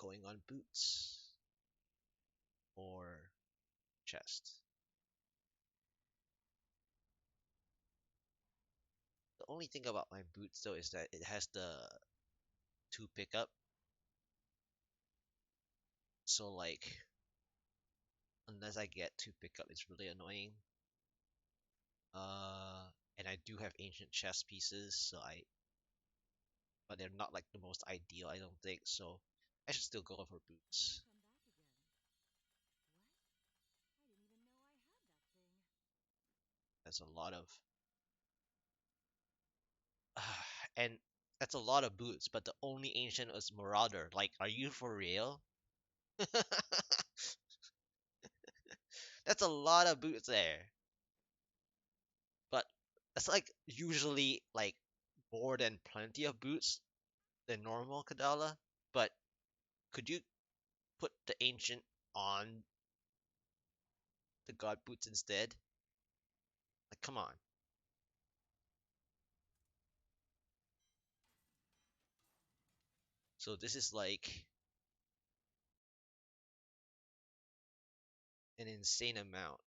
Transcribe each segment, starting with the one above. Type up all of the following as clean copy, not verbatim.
going on boots or chest. The only thing about my boots though is that it has the 2 pickup. So like unless I get 2 pickup, it's really annoying. Uh, and I do have ancient chest pieces, but they're not like the most ideal, I don't think. So I should still go for boots. That's a lot of, and that's a lot of boots. But the only ancient was Marauder. Like, are you for real? That's a lot of boots there. But that's like usually like more than plenty of boots than normal Kadala. But could you put the ancient on the god boots instead? Like, come on. So this is like an insane amount.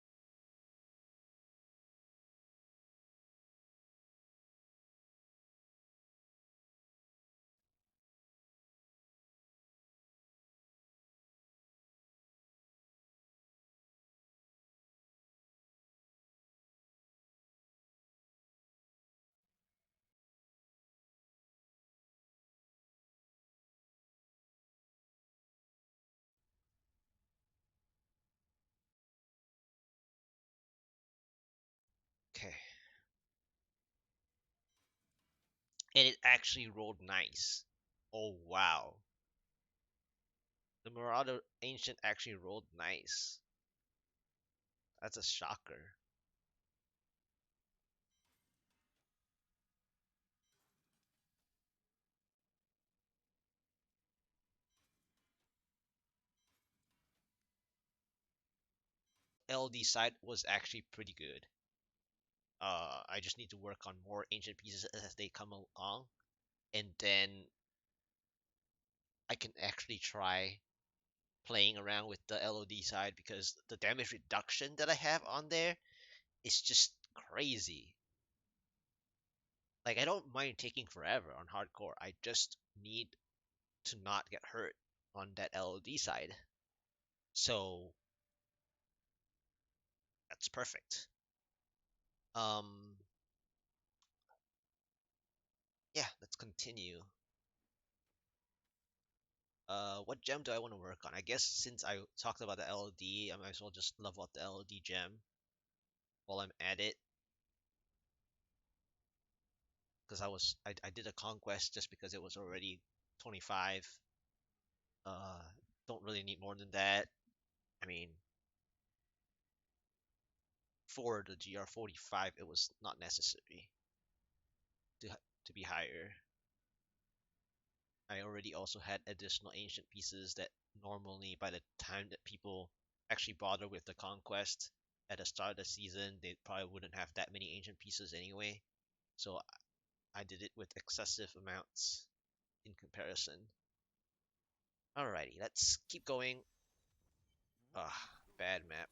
Okay. And it actually rolled nice. Oh wow. The Marauder Ancient actually rolled nice. That's a shocker. LD side was actually pretty good. I just need to work on more ancient pieces as they come along, and then I can actually try playing around with the LOD side because the damage reduction that I have on there is just crazy. Like I don't mind taking forever on hardcore. I just need to not get hurt on that LOD side. So that's perfect. Um yeah, let's continue. What gem do I want to work on? I guess since I talked about the LOD, I might as well just level up the LOD gem while I'm at it. Because I did a conquest just because it was already 25. Uh, don't really need more than that. I mean, for the GR45, it was not necessary to to be higher. I already also had additional ancient pieces that normally by the time that people actually bother with the conquest at the start of the season, they probably wouldn't have that many ancient pieces anyway. So I did it with excessive amounts in comparison. Alrighty, let's keep going. Ah, bad map.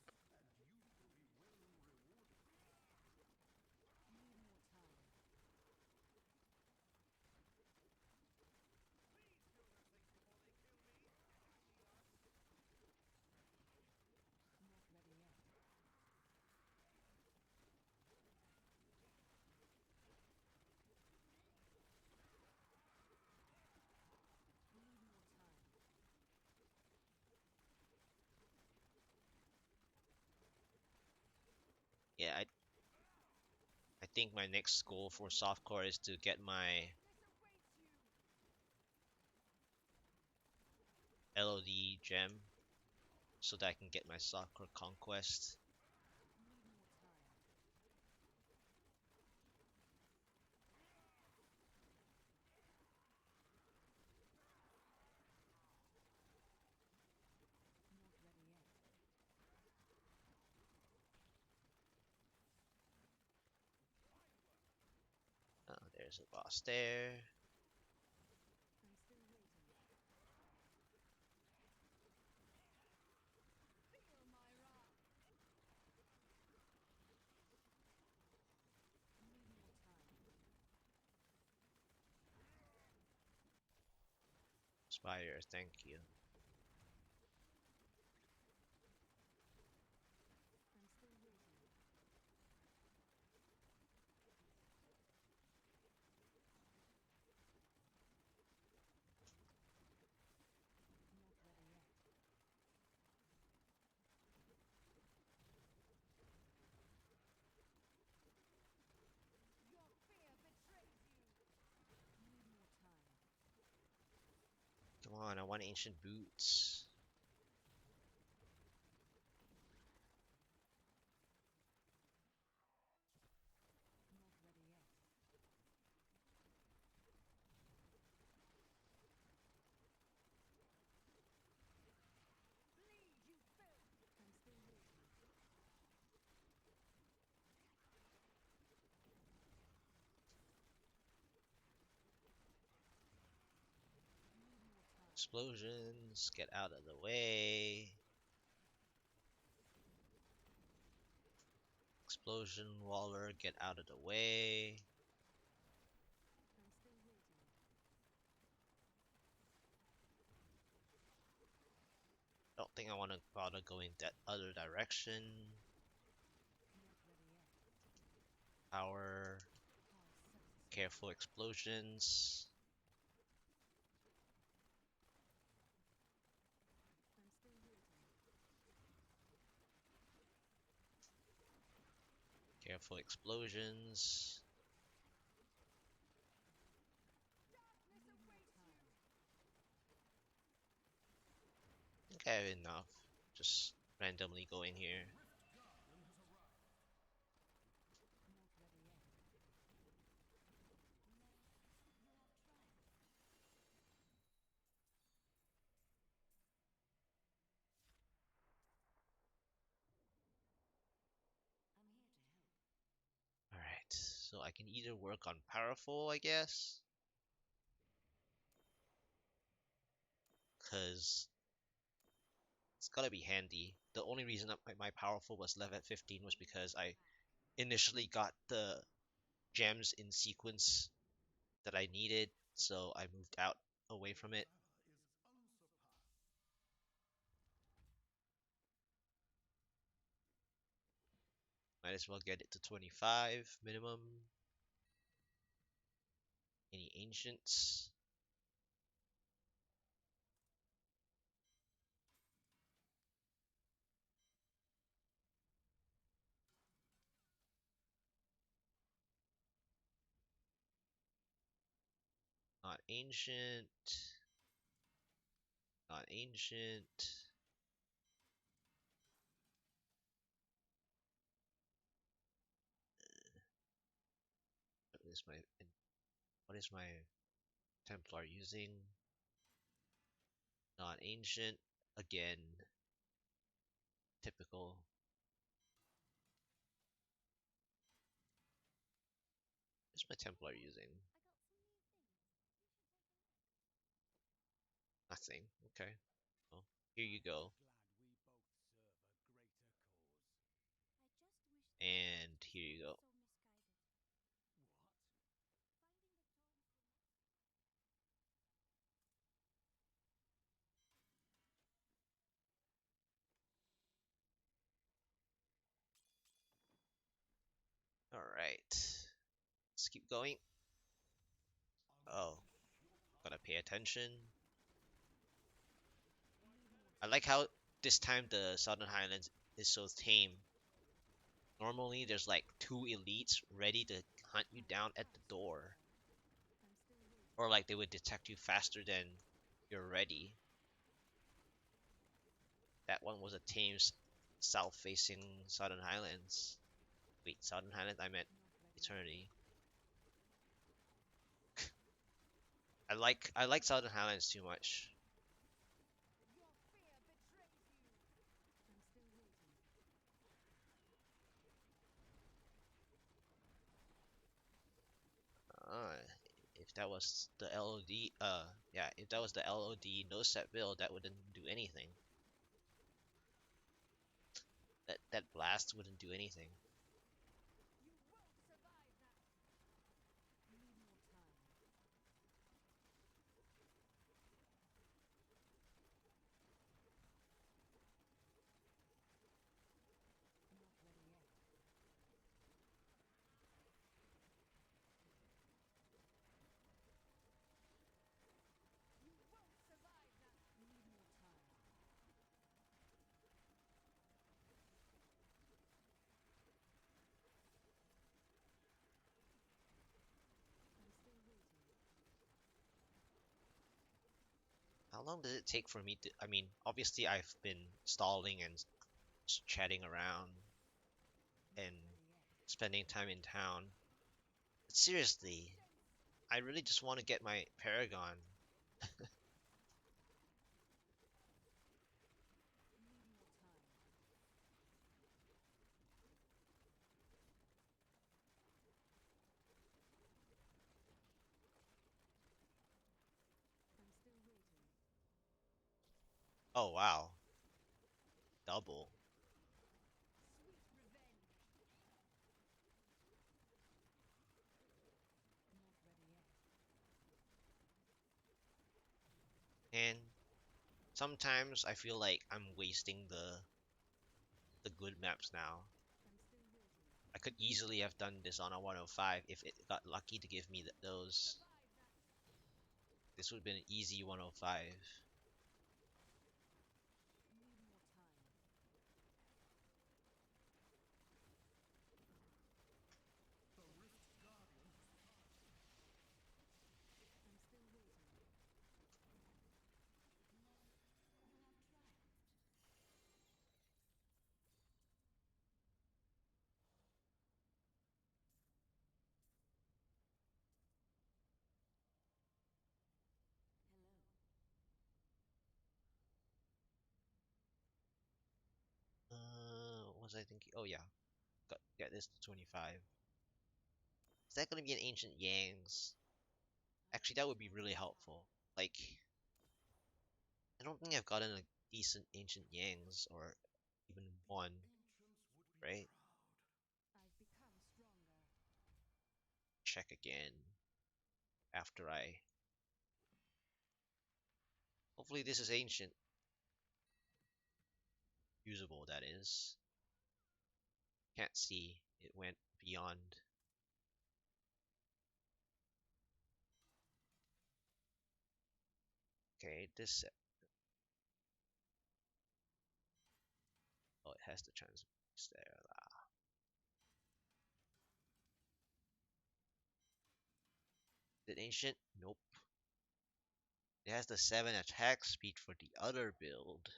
Yeah, I think my next goal for softcore is to get my LOD gem so that I can get my softcore conquest. Oh, there's a boss there. Spire, thank you. Come on, I want ancient boots. Explosions, get out of the way. Explosion Waller, get out of the way. Don't think I want to bother going that other direction. Power. Careful explosions. Careful explosions. I think I have enough. Just randomly go in here. Alright, so I can either work on powerful, I guess. Because it's gotta be handy. The only reason that my powerful was left at 15 was because I initially got the gems in sequence that I needed, so I moved out away from it. Might as well get it to 25 minimum. Any ancients? Not ancient. Not ancient. What is my Templar using? Not ancient. Again, typical. What's my Templar using? Nothing. Okay. Well, here you go. And here you go. Alright. Let's keep going. Oh, gotta pay attention. I like how this time the Southern Highlands is so tame. Normally, there's like two elites ready to hunt you down at the door. Or like they would detect you faster than you're ready. That one was a tame south-facing Southern Highlands. Wait, Southern Highlands? I meant Eternity. I like Southern Highlands too much. Uh, if that was the LOD, yeah, if that was the LOD no set build, that wouldn't do anything. That blast wouldn't do anything. How long does it take for me to? I mean, obviously I've been stalling and chatting around and spending time in town. But seriously, I really just want to get my Paragon. Oh wow, double. And sometimes I feel like I'm wasting the good maps now. I could easily have done this on a 105 if it got lucky to give me those. This would have been an easy 105. What was I thinking? Oh yeah, get this to 25. Is that gonna be an ancient Yangs? Actually, that would be really helpful. Like, I don't think I've gotten a decent ancient Yangs or even one, right? Check again after I. Hopefully, this is ancient, usable. That is. Can't see. It went beyond. Okay, this. Oh, it has the transmits there. Is it ancient? Nope. It has the 7 attack speed for the other build.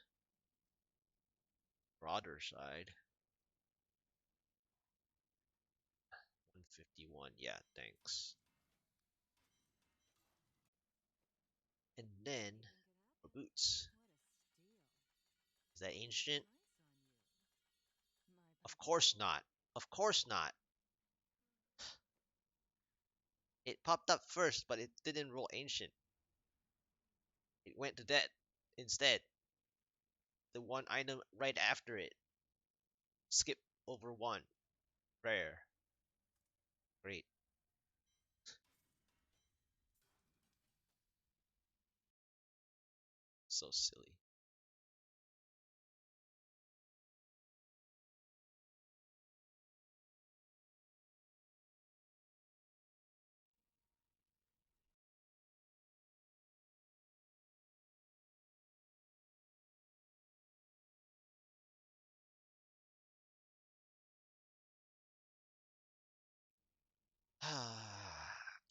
Broader side. 151. Yeah, thanks. And then for boots. Is that ancient? Of course not. Of course not. It popped up first, but it didn't roll ancient. It went to that instead. The one item right after it. Skip over one. Rare. Great. So silly.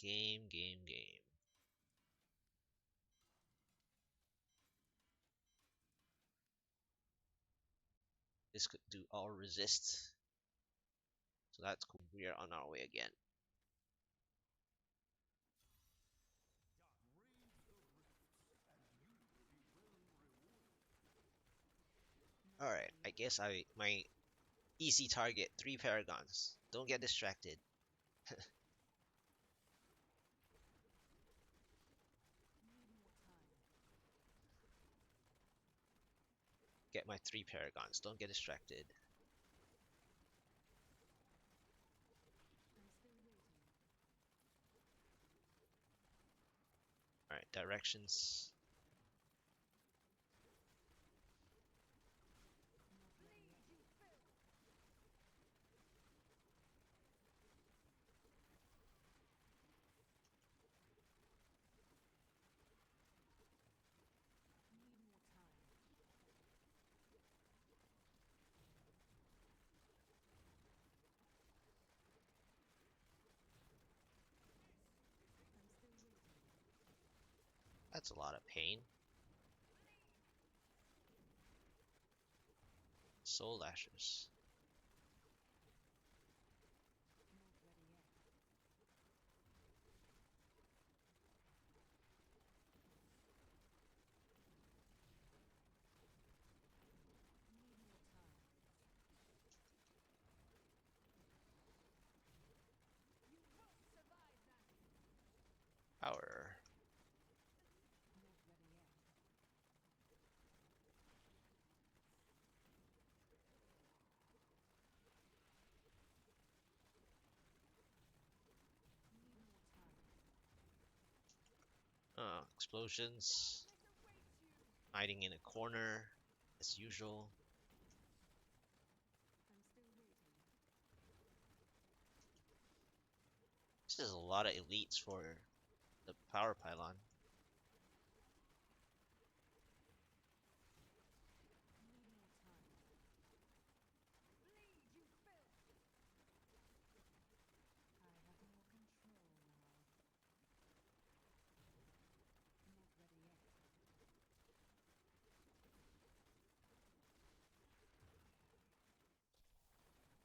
Game, game, game. This could do all resist. So that's cool. We are on our way again. Alright, I guess my easy target, 3 paragons. Don't get distracted. Get my 3 paragons. Don't get distracted. Alright, directions. That's a lot of pain. Soul Lashes. Power. Explosions. Hiding in a corner, as usual. This is a lot of elites for the power pylon.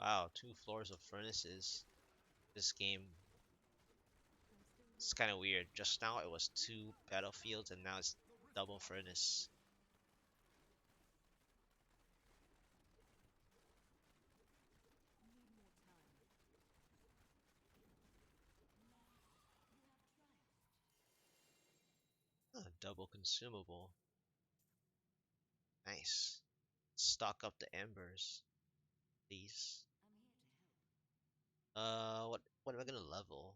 Wow, 2 floors of furnaces. This game is kind of weird. Just now it was 2 battlefields, and now it's double furnace. Double consumable. Nice. Stock up the embers, please. What am I gonna level?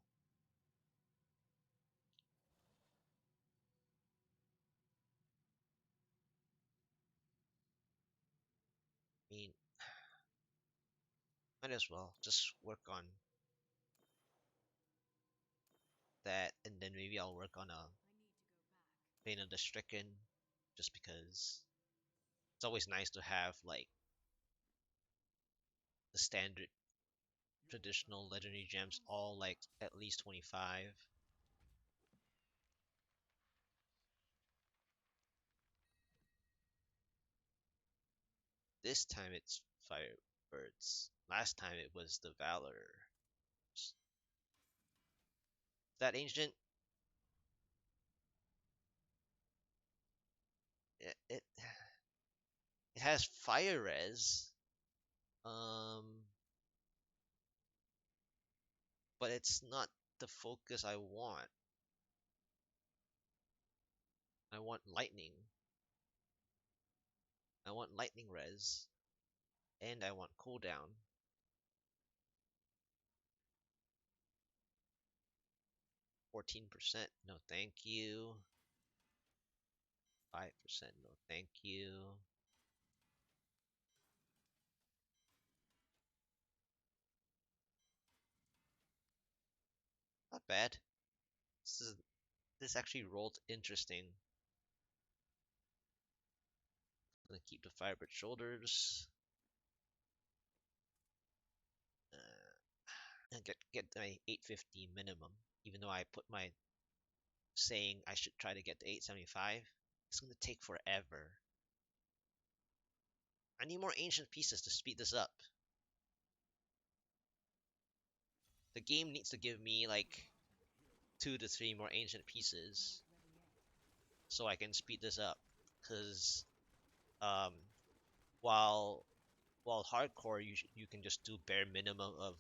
I mean, might as well just work on that, and then maybe I'll work on a Bane of the Stricken, just because it's always nice to have like the standard traditional legendary gems all like at least 25. This time it's Firebirds. Last time it was the Valor. That ancient, it has fire res, um, but it's not the focus I want. I want lightning. I want lightning res, and I want cooldown. 14%, no thank you. 5%, no thank you. Not bad. This actually rolled interesting. Gonna keep the Firebird shoulders. And get my 850 minimum. Even though I put my saying I should try to get to 875, it's gonna take forever. I need more ancient pieces to speed this up. The game needs to give me like 2 to 3 more ancient pieces so I can speed this up. Cause um, while hardcore you can just do bare minimum of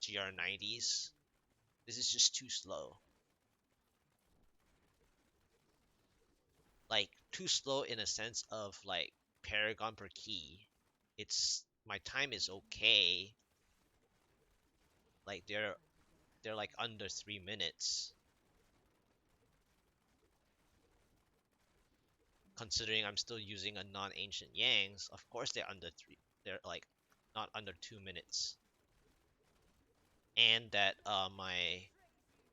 GR90s. This is just too slow. Like too slow in a sense of like Paragon per key. It's my time is okay. Like they're like under 3 minutes. Considering I'm still using a non-ancient Yangs, of course they're under three. They're like not under 2 minutes. And that my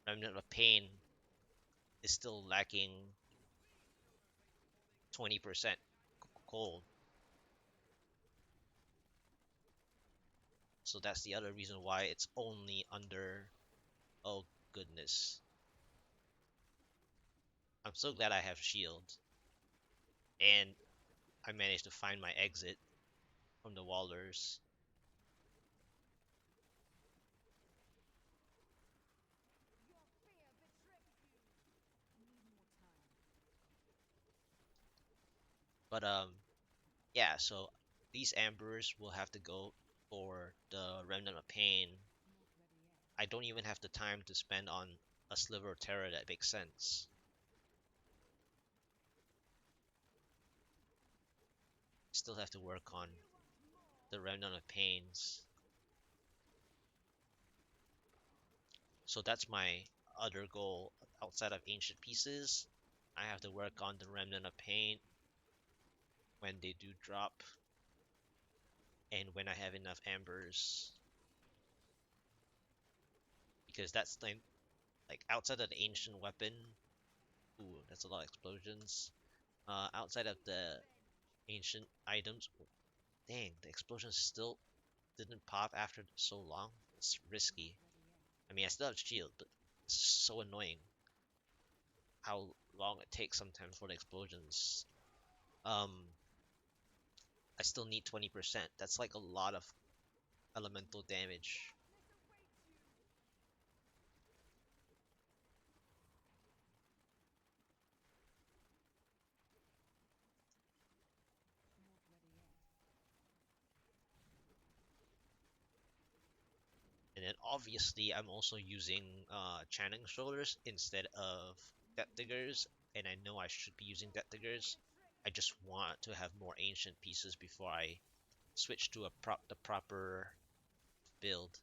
Remnant of Pain is still lacking 20% cold. So that's the other reason why it's only under. Oh goodness. I'm so glad I have shield. And I managed to find my exit. from the Wallers. But yeah. So these Ambers will have to go for the Remnant of Pain. I don't even have the time to spend on a Sliver of Terror that makes sense. Still have to work on the Remnant of Pains. So that's my other goal outside of Ancient Pieces. I have to work on the Remnant of Pain when they do drop and when I have enough Ambers. Because that's like outside of the Ancient Weapon. Ooh, that's a lot of explosions. Outside of the Ancient items. Dang, the explosions still didn't pop after so long. It's risky. I mean, I still have shield, but it's so annoying how long it takes sometimes for the explosions. Um, I still need 20%. That's like a lot of elemental damage. And then obviously I'm also using Channing Shoulders instead of Depth Diggers, and I know I should be using Depth Diggers. I just want to have more ancient pieces before I switch to the proper build.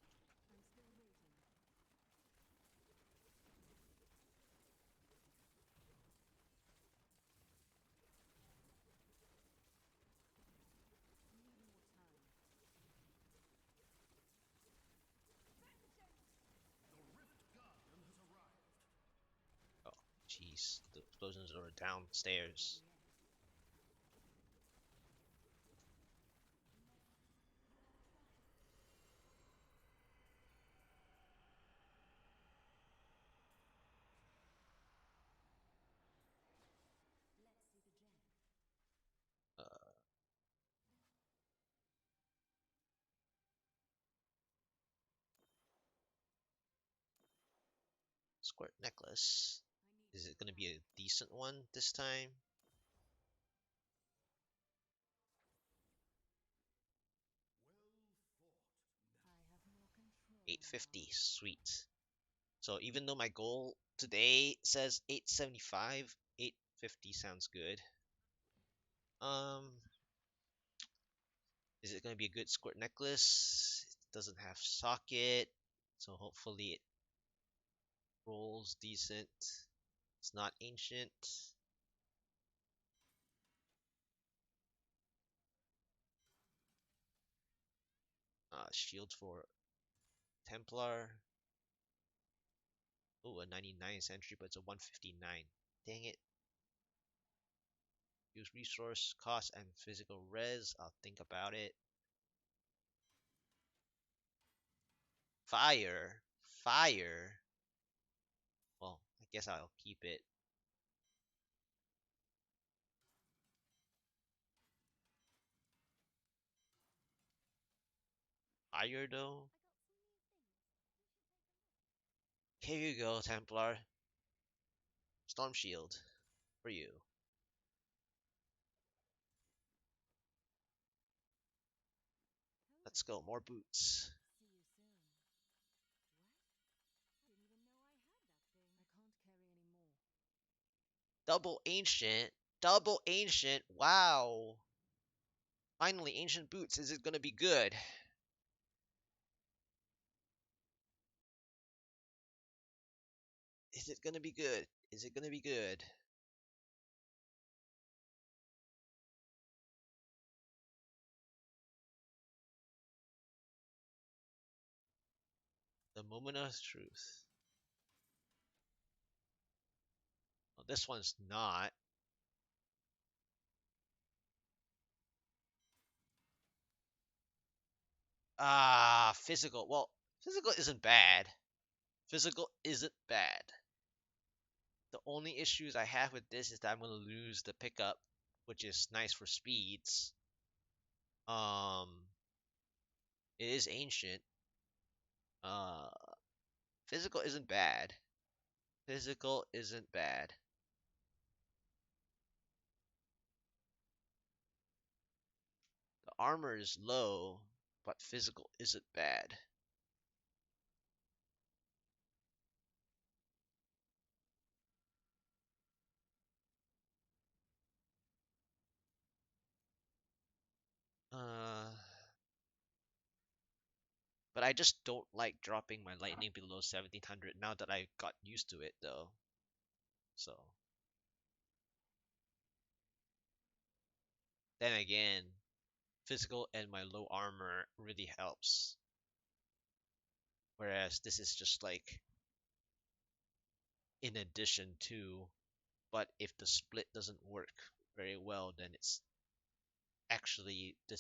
Oh, jeez, the explosions are downstairs. Uh, Squirt necklace. Is it gonna be a decent one this time? 850, sweet. So even though my goal today says 875, 850 sounds good. Um, is it gonna be a good squirt necklace? It doesn't have socket, so hopefully it rolls decent. It's not ancient. Shield for Templar. Oh, a 99 century, but it's a 159. Dang it. Use resource, cost, and physical res. I'll think about it. Fire. Fire. Well, I guess I'll keep it. Fire though. Here you go, Templar. Storm Shield for you. Let's go. More boots. Double ancient. Double ancient. Wow. Finally, ancient boots. Is it gonna be good? Is it gonna be good? Is it gonna be good? The moment of truth. Well, this one's not. Physical. Well, physical isn't bad. Physical isn't bad. The only issues I have with this is that I'm gonna lose the pickup, which is nice for speeds. It is ancient. Uh, physical isn't bad. Physical isn't bad. The armor is low, but physical isn't bad. Uh, but I just don't like dropping my lightning below 1700 now that I got used to it though. So, then again, physical and my low armor really helps. Whereas this is just like in addition to, but if the split doesn't work very well, then this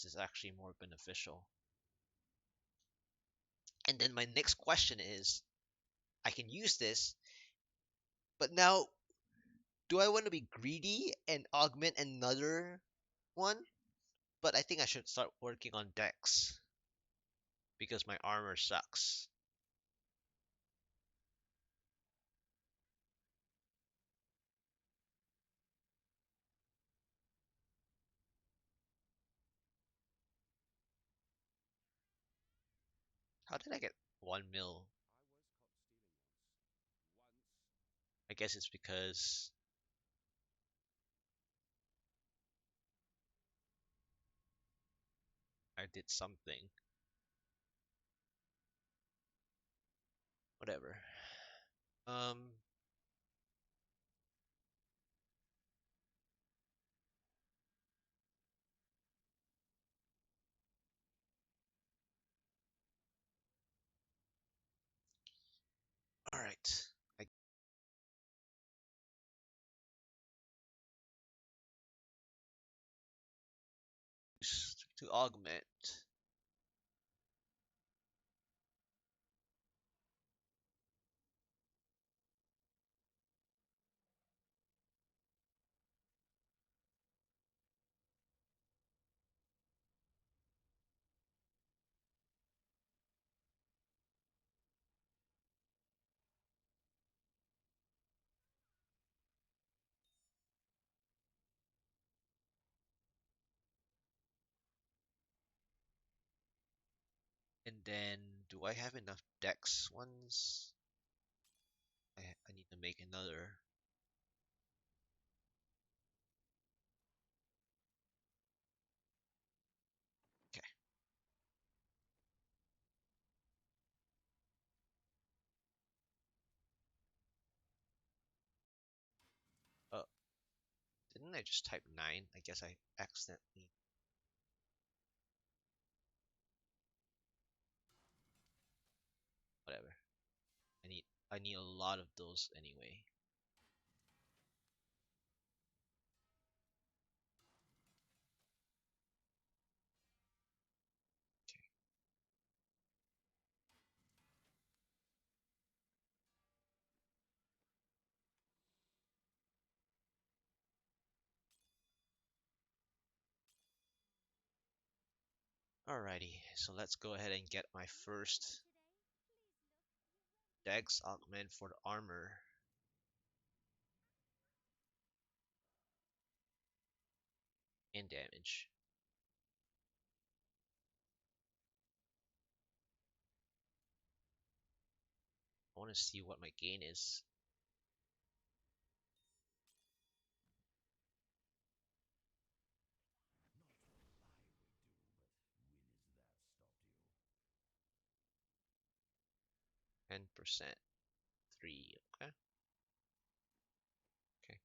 is actually more beneficial. And then my next question is, I can use this, but now do I want to be greedy and augment another one? But I think I should start working on dex because my armor sucks. How did I get 1 mil? I guess it's because I did something. Whatever. Um, all right. I guess to augment. And then, do I have enough dex ones? I need to make another. Okay. Oh, didn't I just type 9? I guess I accidentally. Whatever. I need I need a lot of those anyway. Alrighty, so let's go ahead and get my first dex augment for the armor and damage. I want to see what my gain is. You? 10%. 3. Okay. Okay.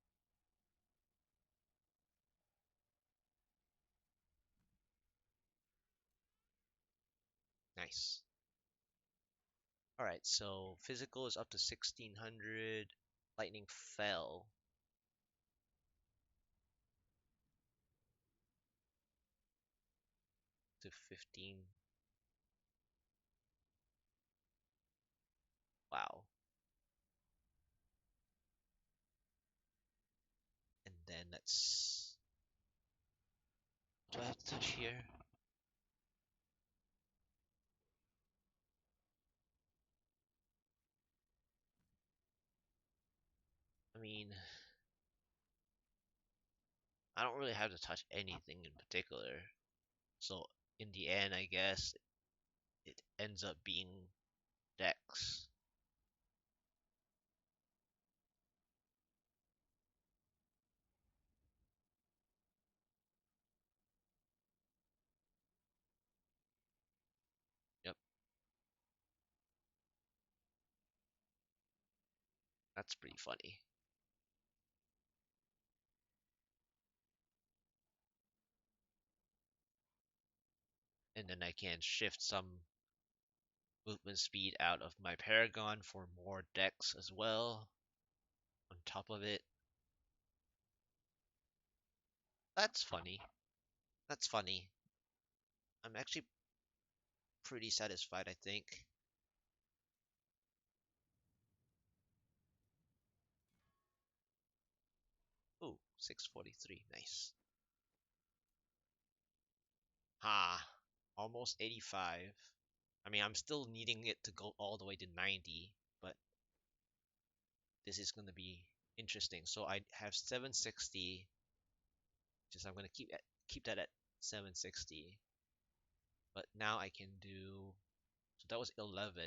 Nice. Alright, so physical is up to 1600. Lightning fell to 15. Wow. And then let's. Do I have to touch here? mean, I don't really have to touch anything in particular. So in the end, I guess it ends up being Dex. Yep, that's pretty funny. And then I can shift some movement speed out of my Paragon for more Dex as well on top of it. That's funny. That's funny. I'm actually pretty satisfied, I think. Ooh, 643. Nice. Ha. Almost 85. I mean, I'm still needing it to go all the way to 90, but this is going to be interesting. So I have 760, just I'm going to keep that at 760. But now I can do, so that was 11.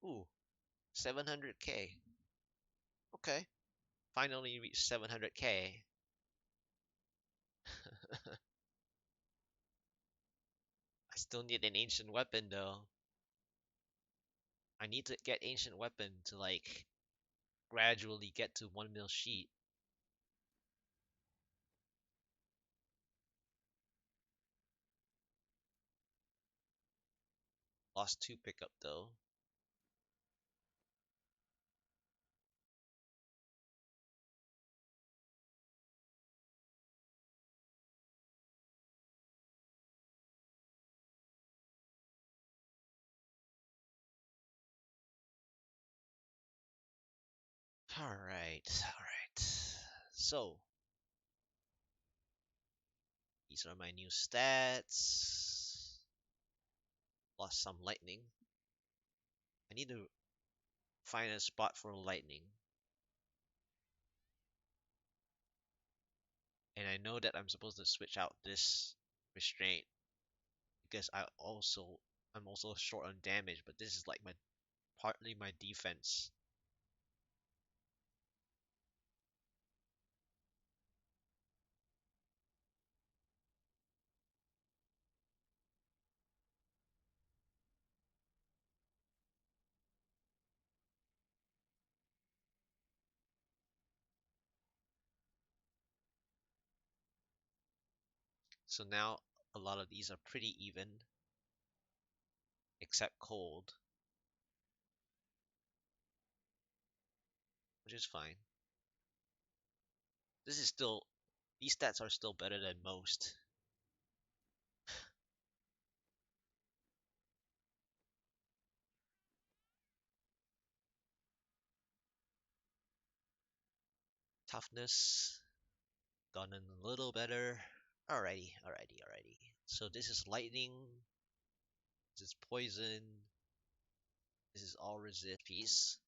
Ooh, 700k. Okay. Finally reached 700k. I still need an ancient weapon though. I need to get ancient weapon to like gradually get to 1 mil sheet. Lost 2 pickup though. Alright. So, these are my new stats. Lost some lightning. I need to find a spot for lightning. And I know that I'm supposed to switch out this restraint because I'm also short on damage, but this is like my partly my defense. So now a lot of these are pretty even, except cold, which is fine. This is still these stats are still better than most. Toughness gone in a little better. Alrighty. So this is lightning, this is poison, this is all resist piece.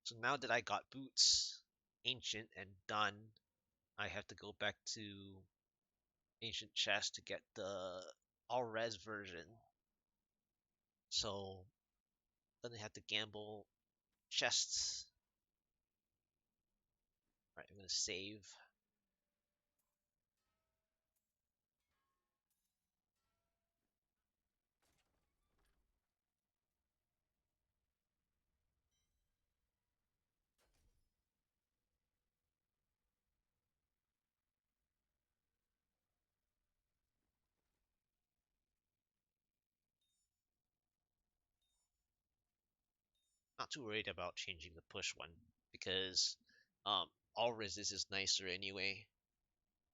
So now that I got boots, ancient and done, I have to go back to ancient chest to get the all res version. So then I have to gamble chests. Alright, I'm gonna save. Not too worried about changing the push one because all resist is nicer anyway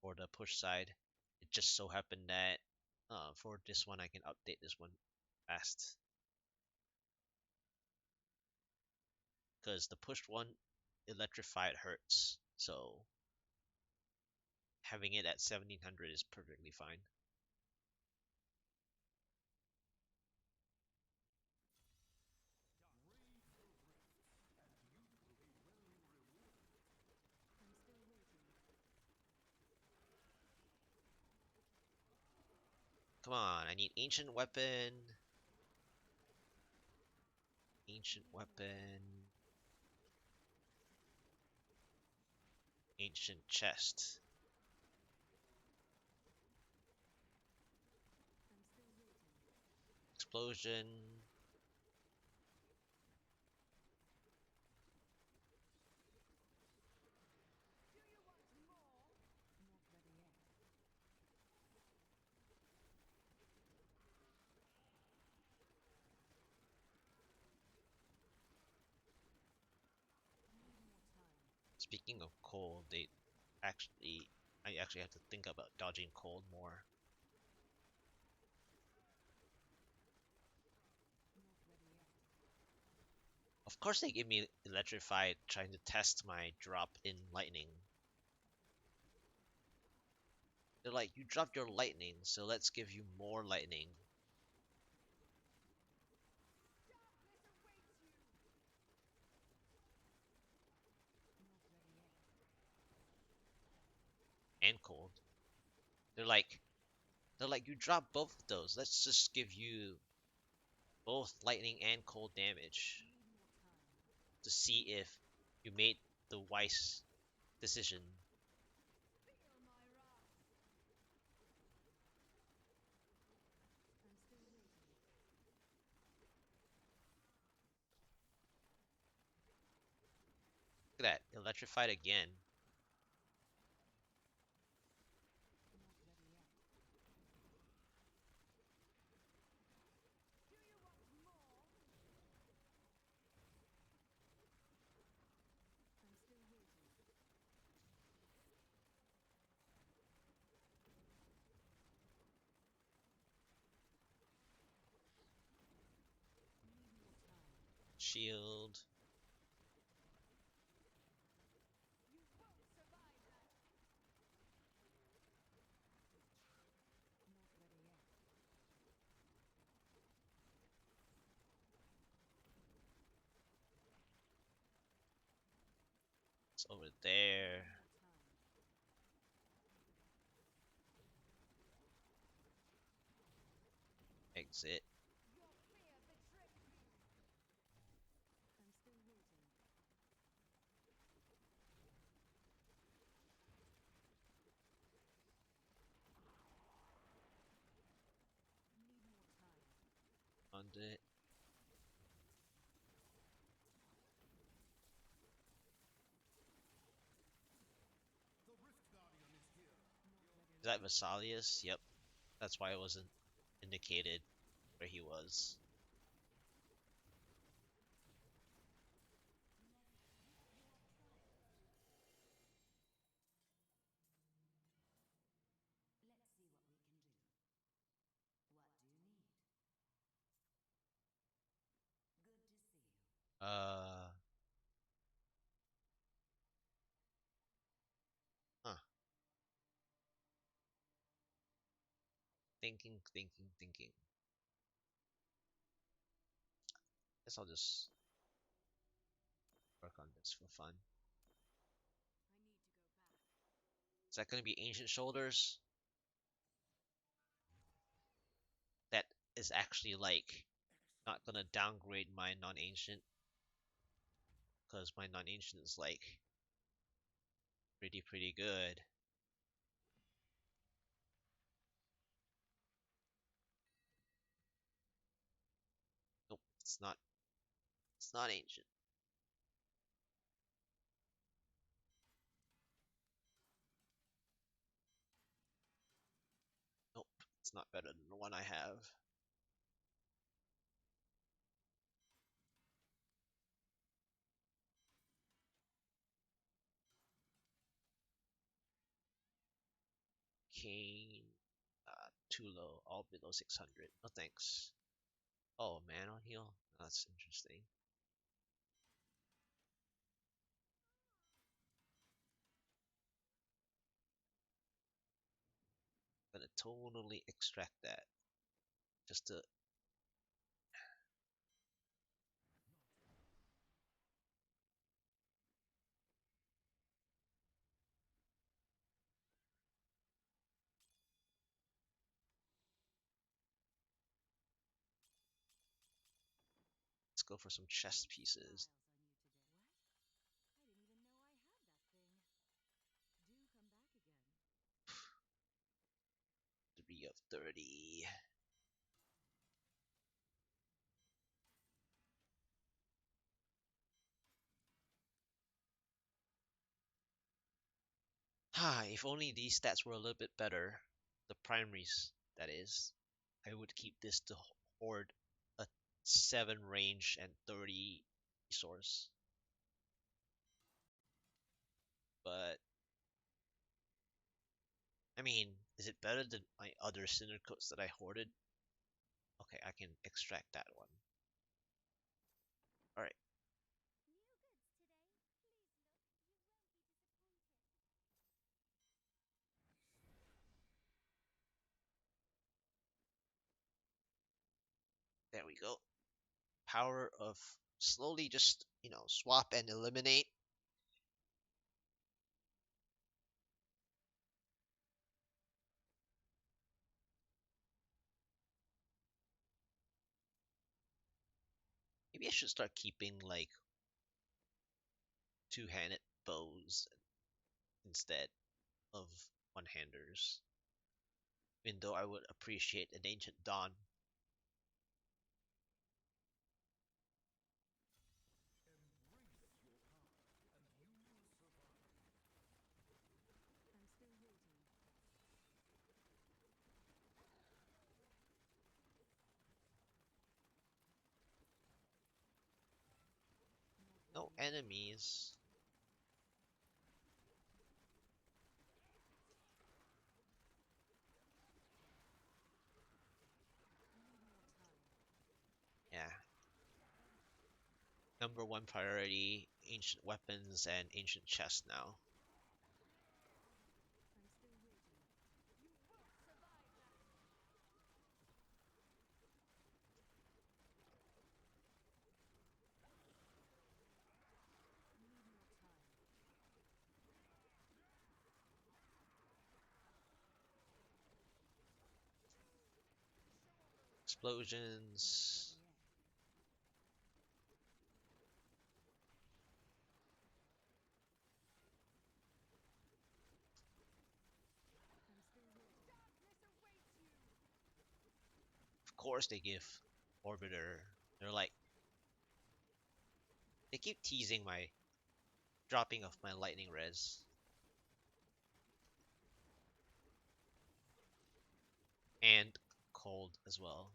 for the push side. It just so happened that for this one I can update this one fast because the pushed one electrified hurts. So having it at 1700 is perfectly fine. Come on, I need ancient weapon. Ancient weapon. Ancient chest. Explosion. Speaking of cold, I actually have to think about dodging cold more. Of course they give me electrified trying to test my drop in lightning. They're like, you dropped your lightning, so let's give you more lightning. And cold. They're like, you dropped both of those. Let's just give you both lightning and cold damage to see if you made the wise decision. Look at that, electrified again. Shield. It's over there. Exit. On it. Is that Vesalius? Yep. That's why it wasn't indicated where he was. Uh, huh. Thinking. Guess I'll just work on this for fun. Is that gonna be Ancient Shoulders? That is actually like not gonna downgrade my non-ancient, because my non-ancient is like pretty good. Nope, it's not. It's not ancient. Nope, it's not better than the one I have. Kane, too low, all below 600. No thanks. Oh, man on heal? That's interesting. gonna totally extract that just to. Let's go for some chest pieces. Three of 30. If only these stats were a little bit better. The primaries, that is. I would keep this to hoard a 7 range and 30 resource. But, I mean, is it better than my other Cinder Coats that I hoarded? Okay, I can extract that one. Alright. There we go. Power of slowly just, swap and eliminate. Maybe I should start keeping like two-handed bows instead of one-handers. Even though I would appreciate an Ancient Dawn. No enemies. Yeah. Number one priority, ancient weapons and ancient chest now. Explosions. Of course they give Orbiter. They're like, they keep teasing my dropping of my lightning res. And cold as well.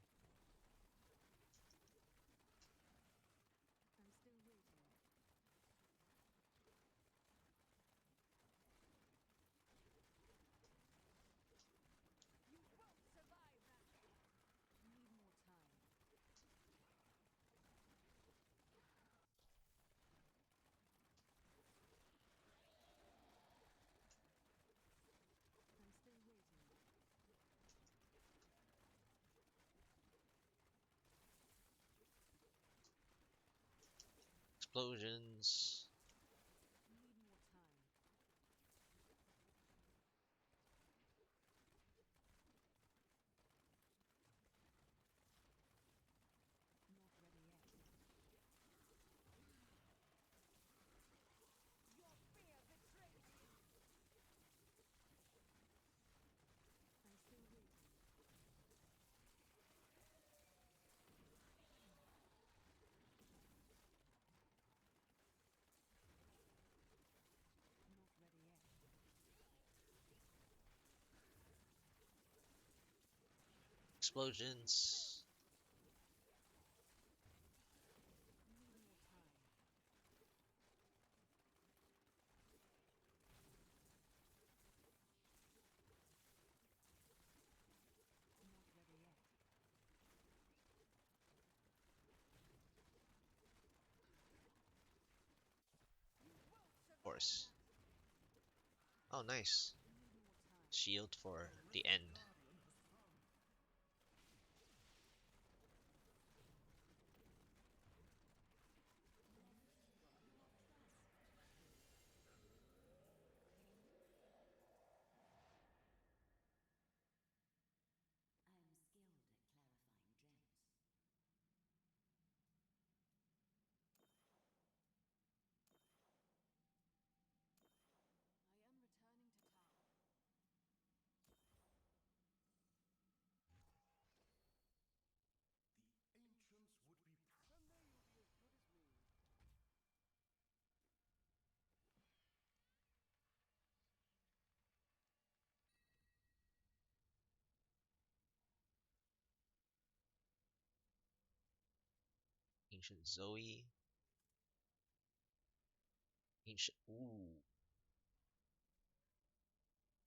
Explosions. Explosions. Of course. Oh, nice. Shield for the end. Ancient Zoe. Ancient. Ooh.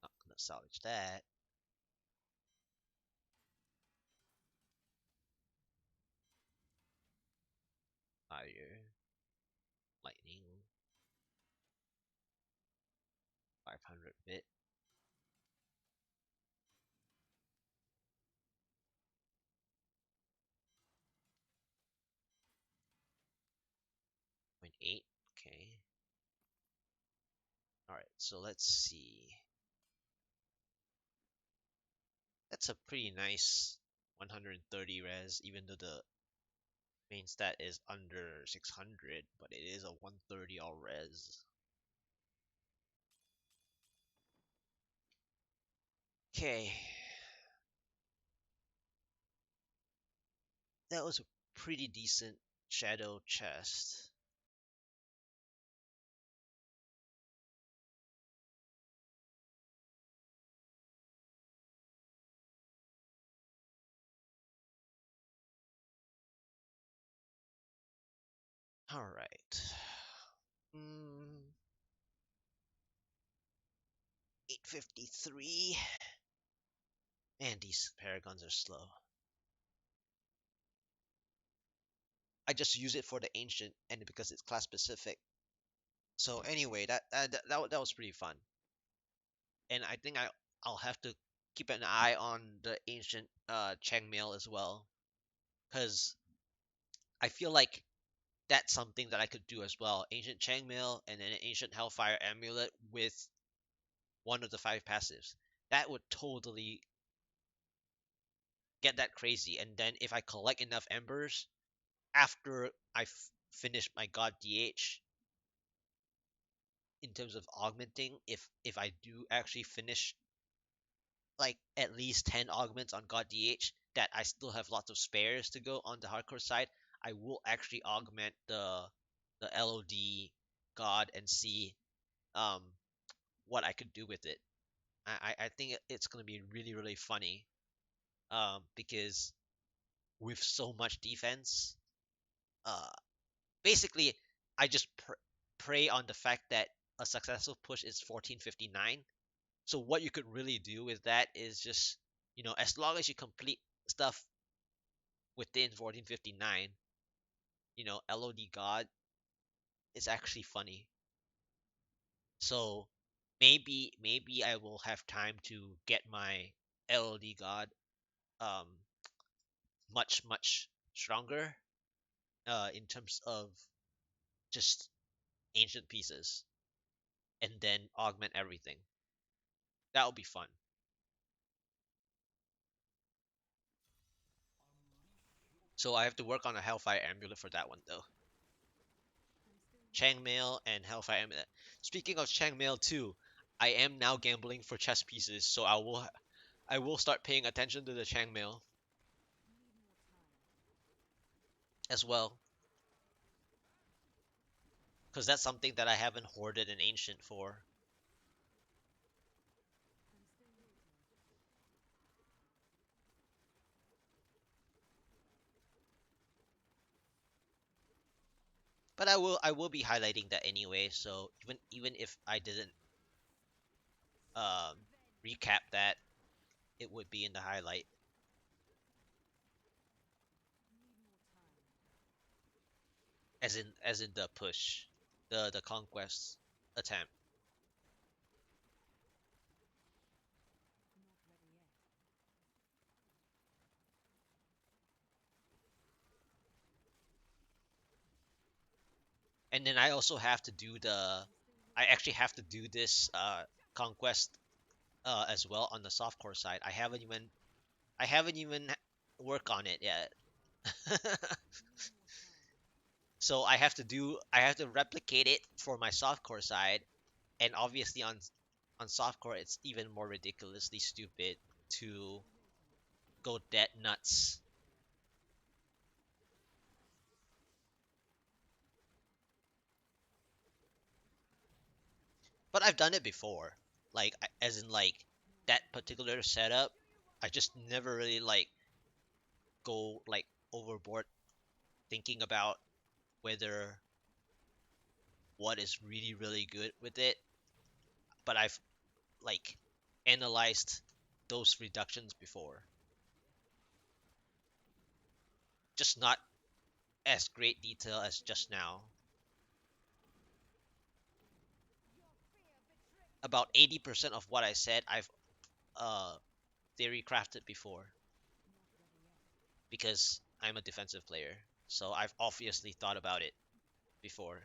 Not gonna salvage that. Fire. Lightning. 500 bit. 0.8. Okay. Alright, so let's see. That's a pretty nice 130 res, even though the main stat is under 600, but it is a 130 all res. Okay. That was a pretty decent shadow chest. Alright. 853. Man, these paragons are slow. I just use it for the ancient and because it's class specific. So anyway, that was pretty fun. And I think I'll have to keep an eye on the ancient chainmail as well, because I feel like that's something that I could do as well. Ancient chainmail and then an ancient hellfire amulet with one of the 5 passives. That would totally get that crazy. And then if I collect enough embers after I finish my god DH, in terms of augmenting, if I do actually finish like at least 10 augments on God DH, that I still have lots of spares to go on the hardcore side, I will actually augment the LOD God and see um what I could do with it. I think it's gonna be really really funny because with so much defense, uh basically I just prey on the fact that a successful push is 1459. So what you could really do with that is just, as long as you complete stuff within 1459, LOD God is actually funny. So maybe I will have time to get my LOD God um much stronger in terms of just ancient pieces and then augment everything. That would be fun. So I have to work on a Hellfire Amulet for that one though. Chainmail and Hellfire Amulet. Speaking of Chainmail too, I am now gambling for chess pieces, so I will start paying attention to the Chainmail as well, because that's something that I haven't hoarded an ancient for. But I will be highlighting that anyway. So even if I didn't um recap that, it would be in the highlight, as in the push, the conquest attempt. And then I actually have to do this conquest as well on the softcore side. I haven't even work on it yet. So I have to replicate it for my softcore side, and obviously on softcore it's even more ridiculously stupid to go dead nuts. But I've done it before, like as in like that particular setup. I just never really like go like overboard thinking about whether what is really really good with it, but I've like analyzed those reductions before. Just not as great detail as just now. About 80% of what I said I've uh theory crafted before because I'm a defensive player. So I've obviously thought about it before.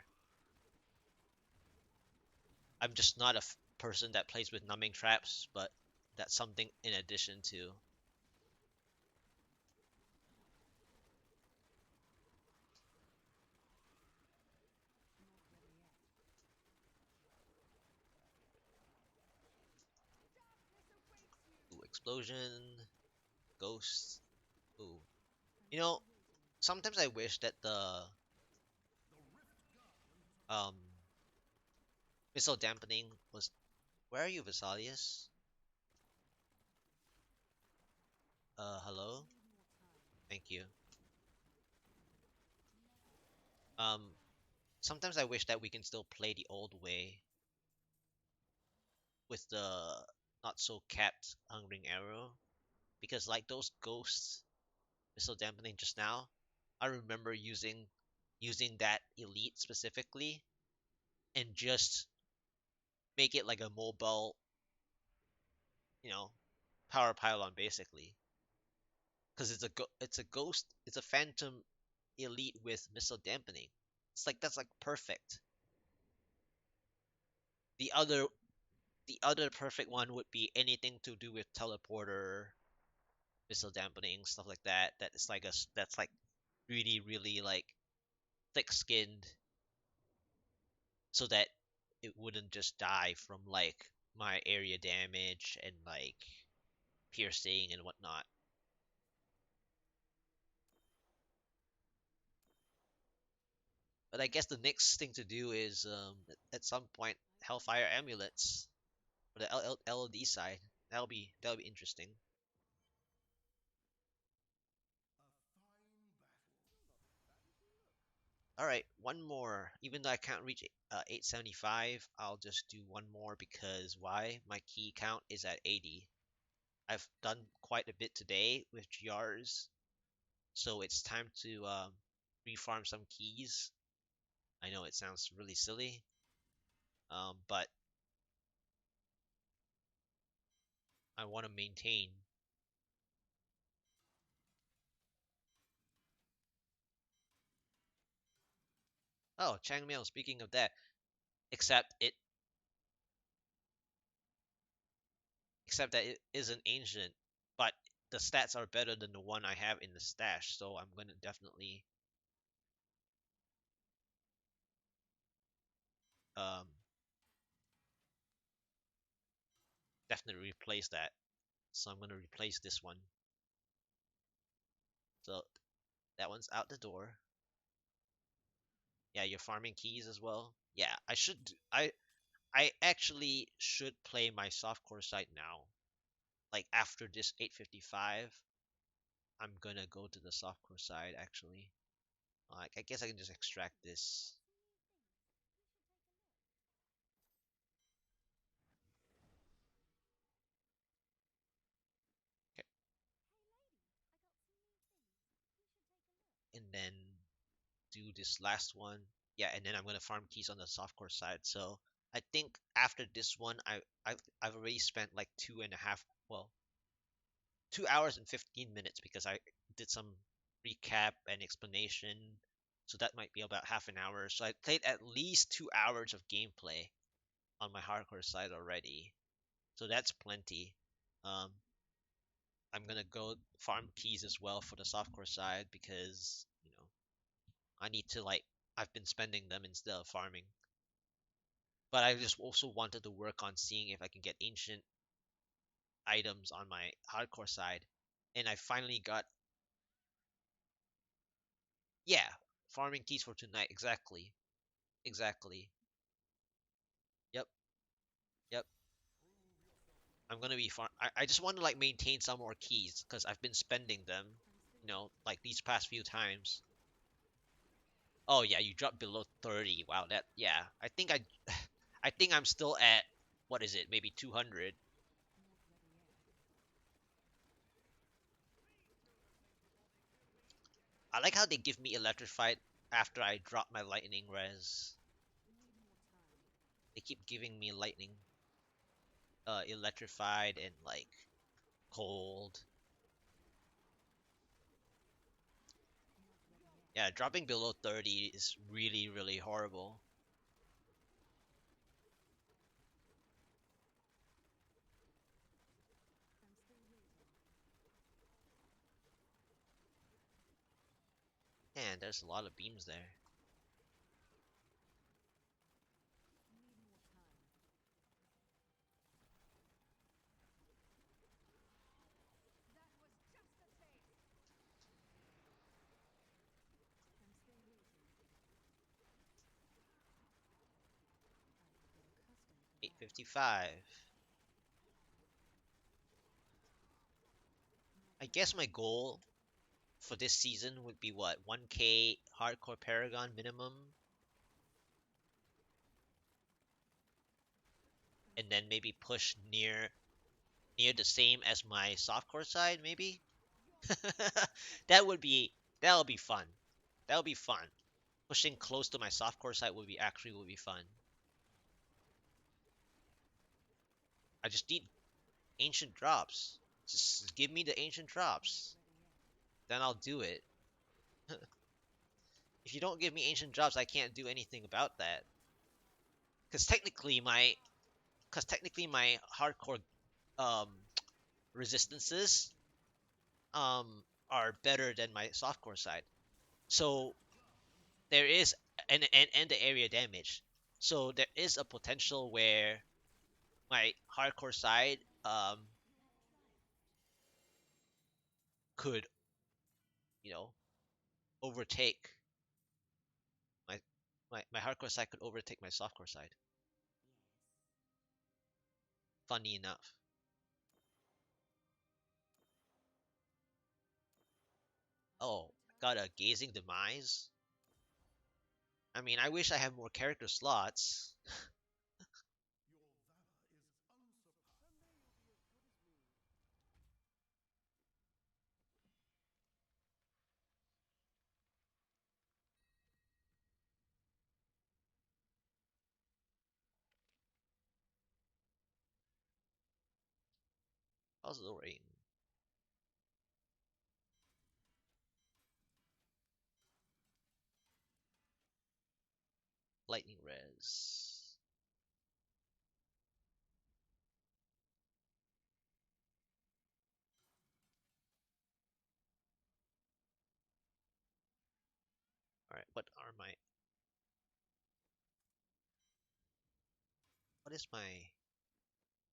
I'm just not a person that plays with numbing traps, but that's something in addition to. Ooh, explosion, ghost. Ooh, you know, sometimes I wish that the um missile dampening was. Where are you, Vesalius? Hello. Thank you. Um, sometimes I wish that we can still play the old way with the not so capped hungering arrow because like those ghosts missile dampening just now, I remember using that elite specifically and just make it like a mobile, you know, power pylon basically. Because it's a ghost, it's a phantom elite with missile dampening. It's like that's like perfect. The other the other perfect one would be anything to do with teleporter, missile dampening, stuff like that. That's like that's like really really like thick skinned, so that it wouldn't just die from like my area damage and like piercing and whatnot. But I guess the next thing to do is at some point Hellfire amulets for the LD side. That'll be interesting. All right, one more. Even though I can't reach 875, I'll just do one more because why? My key count is at 80. I've done quite a bit today with GRs, so it's time to refarm some keys. I know it sounds really silly, but I want to maintain. Oh, Changmail, speaking of that, except it except that it isn't ancient, but the stats are better than the one I have in the stash, so I'm gonna um definitely replace that. So I'm gonna replace this one. So that one's out the door. Yeah, you're farming keys as well. Yeah, I should. I actually should play my softcore site now. Like after this 855, I'm gonna go to the softcore side actually. Like I guess I can just extract this. Okay. And then do this last one. Yeah, and then I'm gonna farm keys on the softcore side. So I think after this one, I've already spent like 2.5, well, 2 hours and 15 minutes because I did some recap and explanation. So that might be about half an hour. So I played at least 2 hours of gameplay on my hardcore side already. So that's plenty. Um, I'm gonna go farm keys as well for the softcore side because I need to like I've been spending them instead of farming. But I just also wanted to work on seeing if I can get ancient items on my hardcore side. And I finally got, yeah, farming keys for tonight. Exactly. Exactly. Yep. Yep. I'm gonna be farm. I just want to like maintain some more keys because I've been spending them, like these past few times. Oh yeah, you dropped below 30. Wow, that yeah. I think I'm still at what is it? Maybe 200. I like how they give me electrified after I drop my lightning res. They keep giving me lightning, electrified and like cold. Yeah, dropping below 30 is really, really horrible. Man, there's a lot of beams there. Eight 855. I guess my goal for this season would be what? 1K hardcore Paragon minimum, and then maybe push near the same as my softcore side, maybe? that would be that'll be fun. That'll be fun. Pushing close to my softcore side would be fun. I just need ancient drops. Just give me the ancient drops. Then I'll do it. If you don't give me ancient drops, I can't do anything about that. Because technically my hardcore um resistances um are better than my softcore side. So there is and the area damage. So there is a potential where my hardcore side could, you know, overtake my my hardcore side could overtake my softcore side. Funny enough. Oh, got a gazing demise. I mean, I wish I had more character slots. Also, rain, lightning res. All right, what is my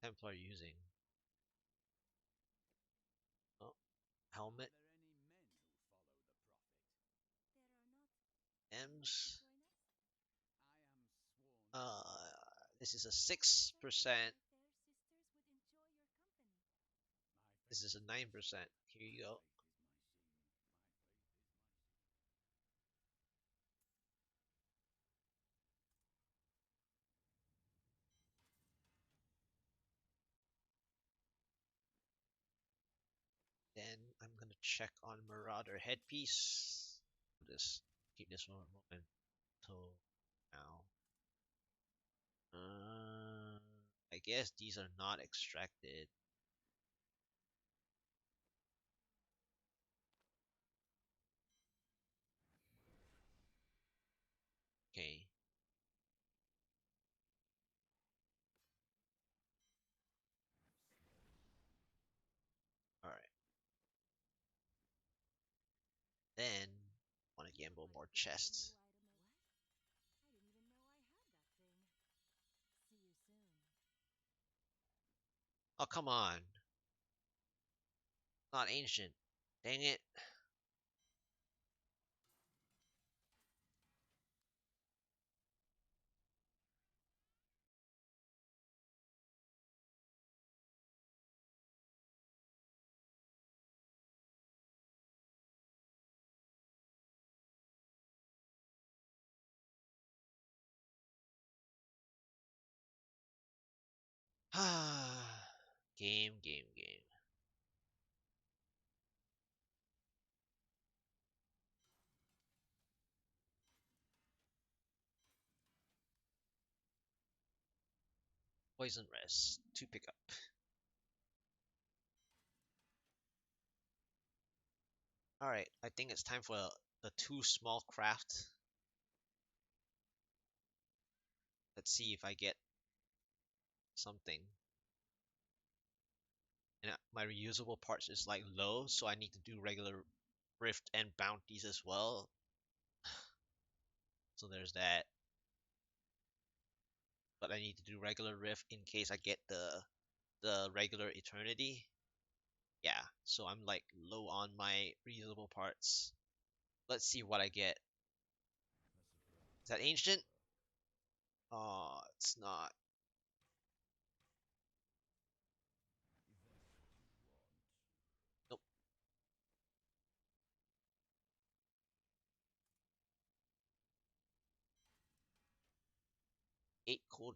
Templar using? Oh, helmet, M's. Uh, this is a 6%. This is a 9%. Here you go. Then I'm gonna check on Marauder headpiece. Just keep this one moment till now. I guess these are not extracted. Okay. All right. Then want to gamble more chests. Oh come on, not ancient. Dang it. Game. Poison res. 2 pickup. Alright, I think it's time for the 2 small craft. Let's see if I get something. And my reusable parts is like low, so I need to do regular rift and bounties as well. So there's that. But I need to do regular rift in case I get the regular eternity. Yeah, so I'm like low on my reusable parts. Let's see what I get. Is that ancient? Oh, it's not. Nope. 8 cooldown.